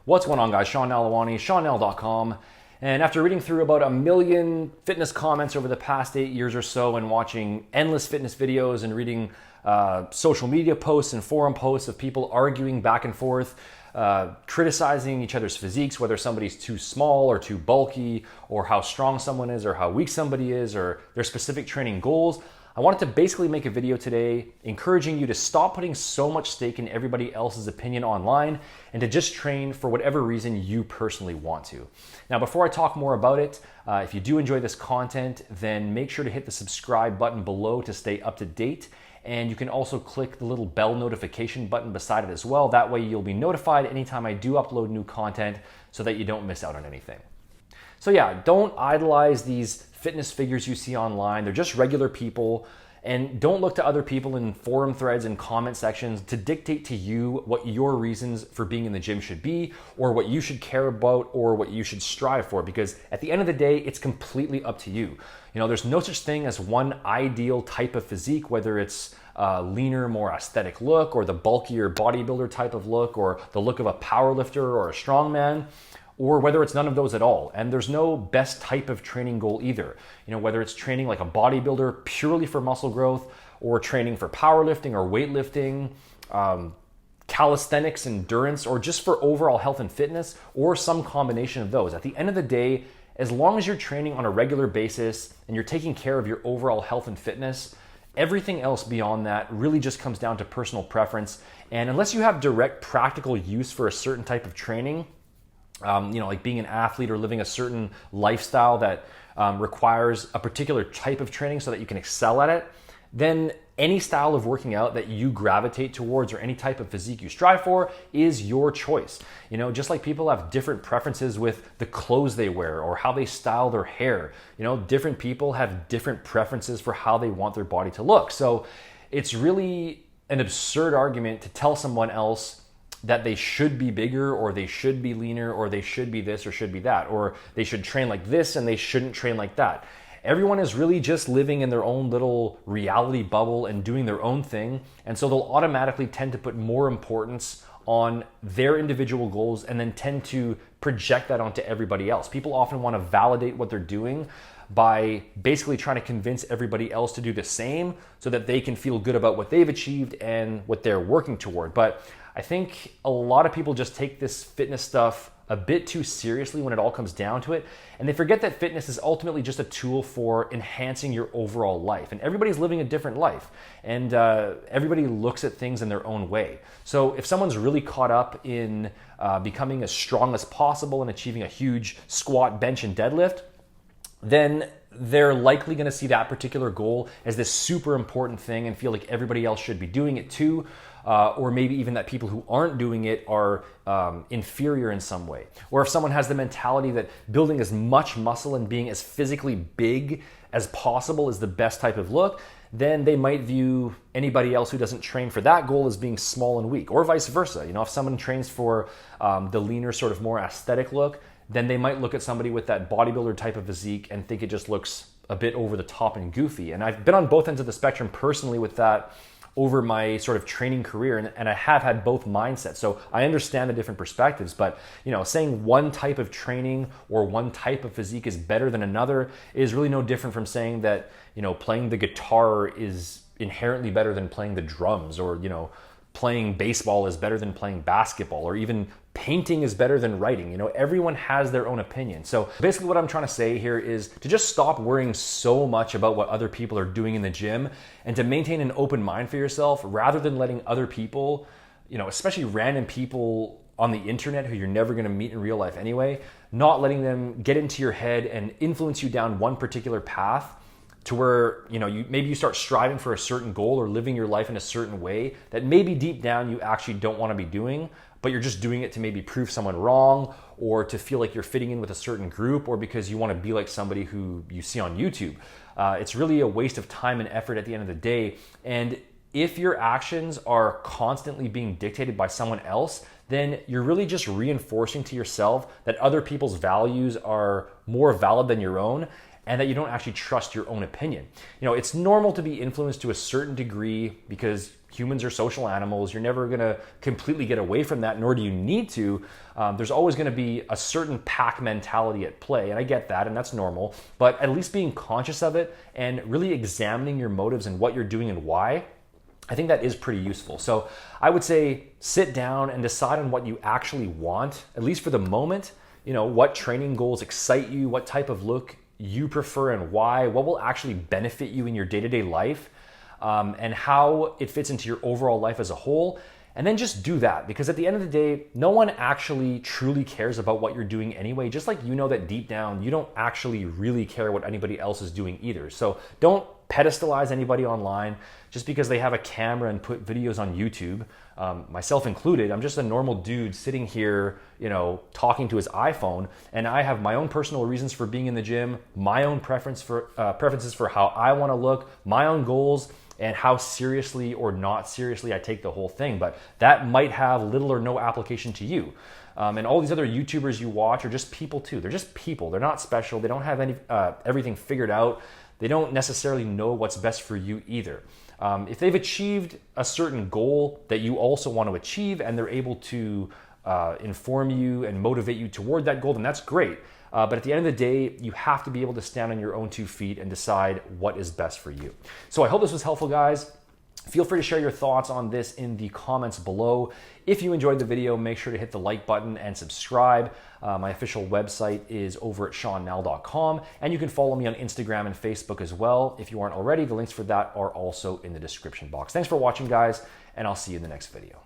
What's going on, guys? Sean Nalawani, SeanNal.com. And after reading through about 1 million fitness comments over the past 8 years or so and watching endless fitness videos and reading social media posts and forum posts of people arguing back and forth, criticizing each other's physiques, whether somebody's too small or too bulky, or how strong someone is, or how weak somebody is, or their specific training goals, I wanted to basically make a video today encouraging you to stop putting so much stake in everybody else's opinion online and to just train for whatever reason you personally want to. Now, before I talk more about it, if you do enjoy this content, then make sure to hit the subscribe button below to stay up to date. And you can also click the little bell notification button beside it as well. That way you'll be notified anytime I do upload new content so that you don't miss out on anything. So yeah, don't idolize these fitness figures you see online. They're just regular people. And don't look to other people in forum threads and comment sections to dictate to you what your reasons for being in the gym should be, or what you should care about, or what you should strive for. Because at the end of the day, it's completely up to you. You know, there's no such thing as one ideal type of physique, whether it's a leaner, more aesthetic look, or the bulkier bodybuilder type of look, or the look of a powerlifter or a strongman, or whether it's none of those at all. And there's no best type of training goal either. You know, whether it's training like a bodybuilder purely for muscle growth, or training for powerlifting or weightlifting, calisthenics, endurance, or just for overall health and fitness, or some combination of those. At the end of the day, as long as you're training on a regular basis and you're taking care of your overall health and fitness, everything else beyond that really just comes down to personal preference. And unless you have direct practical use for a certain type of training, like being an athlete or living a certain lifestyle that requires a particular type of training so that you can excel at it, then any style of working out that you gravitate towards or any type of physique you strive for is your choice. You know, just like people have different preferences with the clothes they wear or how they style their hair, you know, different people have different preferences for how they want their body to look. So it's really an absurd argument to tell someone else that they should be bigger, or they should be leaner, or they should be this or should be that, or they should train like this and they shouldn't train like that. Everyone is really just living in their own little reality bubble and doing their own thing. And so they'll automatically tend to put more importance on their individual goals and then tend to project that onto everybody else. People often want to validate what they're doing by basically trying to convince everybody else to do the same so that they can feel good about what they've achieved and what they're working toward. But I think a lot of people just take this fitness stuff a bit too seriously when it all comes down to it. And they forget that fitness is ultimately just a tool for enhancing your overall life. And everybody's living a different life. And everybody looks at things in their own way. So if someone's really caught up in becoming as strong as possible and achieving a huge squat, bench, and deadlift, then they're likely going to see that particular goal as this super important thing and feel like everybody else should be doing it too. Or maybe even that people who aren't doing it are inferior in some way. Or if someone has the mentality that building as much muscle and being as physically big as possible is the best type of look, then they might view anybody else who doesn't train for that goal as being small and weak, or vice versa. You know, if someone trains for the leaner, sort of more aesthetic look, then they might look at somebody with that bodybuilder type of physique and think it just looks a bit over the top and goofy. And I've been on both ends of the spectrum personally with that over my sort of training career, and I have had both mindsets. So I understand the different perspectives, but you know, saying one type of training or one type of physique is better than another is really no different from saying that, you know, playing the guitar is inherently better than playing the drums, or, you know, playing baseball is better than playing basketball, or even painting is better than writing. You know, everyone has their own opinion. So basically what I'm trying to say here is to just stop worrying so much about what other people are doing in the gym and to maintain an open mind for yourself, rather than letting other people, you know, especially random people on the internet who you're never going to meet in real life anyway, not letting them get into your head and influence you down one particular path to where, you know, maybe you start striving for a certain goal or living your life in a certain way that maybe deep down you actually don't want to be doing, but you're just doing it to maybe prove someone wrong, or to feel like you're fitting in with a certain group, or because you want to be like somebody who you see on YouTube. It's really a waste of time and effort at the end of the day. And if your actions are constantly being dictated by someone else, then you're really just reinforcing to yourself that other people's values are more valid than your own, and that you don't actually trust your own opinion. You know, it's normal to be influenced to a certain degree because humans are social animals. You're never gonna completely get away from that, nor do you need to. There's always gonna be a certain pack mentality at play, and I get that, and that's normal, but at least being conscious of it and really examining your motives and what you're doing and why, I think that is pretty useful. So I would say sit down and decide on what you actually want, at least for the moment. What training goals excite you, what type of look you prefer and why, what will actually benefit you in your day-to-day life, and how it fits into your overall life as a whole. And then just do that, because at the end of the day, no one actually truly cares about what you're doing anyway, just like that deep down, you don't actually really care what anybody else is doing either. So don't pedestalize anybody online just because they have a camera and put videos on YouTube, myself included. I'm just a normal dude sitting here, talking to his iPhone, and I have my own personal reasons for being in the gym, my own preferences for how I want to look, my own goals, and how seriously or not seriously I take the whole thing. But that might have little or no application to you. And all these other YouTubers you watch are just people too. They're just people. They're not special. They don't have everything figured out. They don't necessarily know what's best for you either. If they've achieved a certain goal that you also want to achieve, and they're able to inform you and motivate you toward that goal, then that's great. But at the end of the day, you have to be able to stand on your own 2 feet and decide what is best for you. So I hope this was helpful, guys. Feel free to share your thoughts on this in the comments below. If you enjoyed the video, make sure to hit the like button and subscribe. My official website is over at SeanNell.com, and you can follow me on Instagram and Facebook as well. If you aren't already, the links for that are also in the description box. Thanks for watching, guys, and I'll see you in the next video.